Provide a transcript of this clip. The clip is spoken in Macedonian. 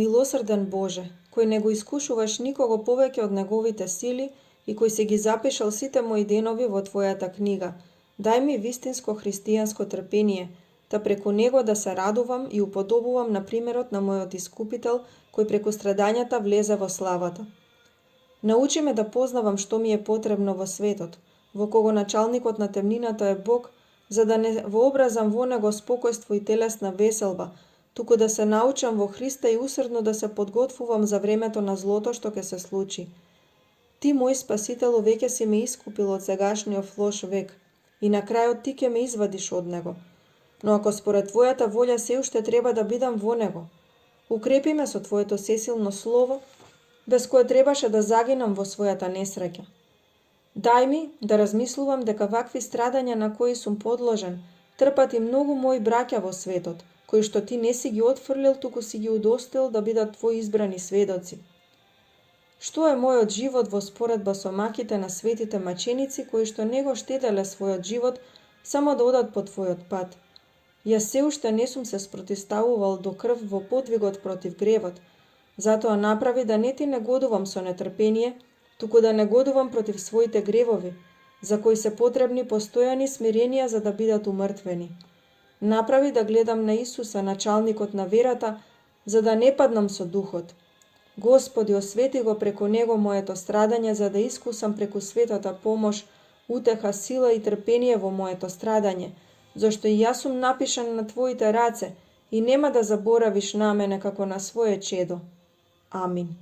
Милосрден Боже, кој не го искушуваш никого повеќе од неговите сили и кој си ги запишал сите мои денови во Твојата книга, дај ми вистинско христијанско трпение, та преку него да се радувам и уподобувам на примерот на мојот искупител, кој преку страдањата влезе во славата. Научи ме да познавам што ми е потребно во светот, во кого началникот на темнината е Бог, за да не вообразам во него спокојство и телесна веселба, туку да се научам во Христа и усрдно да се подготвувам за времето на злото што ќе се случи. Ти, мој Спасителу, веќе си ме искупил од сегашниот лош век и на крајот ти ќе ме извадиш од него. Но ако според Твојата волја се уште треба да бидам во него, укрепи ме со Твоето сесилно слово, без кое требаше да загинам во својата несреќа. Дај ми да размислувам дека вакви страдања на кои сум подложен, трпат и многу мои браќа во светот, кои што ти не си ги отфрлил, туку си ги удостоил да бидат Твои избрани сведоци. Што е мојот живот во споредба со маките на светите маченици, кои што не го штеделе својот живот, само да одат по Твојот пат? Јас се уште не сум се спротиставувал до крв во подвигот против гревот, затоа направи да не ти негодувам со нетрпение, туку да негодувам против своите гревови, за кои се потребни постојани смиренија за да бидат умртвени. Направи да гледам на Исуса, началникот на верата, за да не паднам со духот. Господи, освети го преку него моето страдање, за да искусам преку светата помош, утеха, сила и трпение во моето страдање, зашто и јас сум напишан на Твоите раце и нема да заборавиш на мене како на свое чедо. Амин.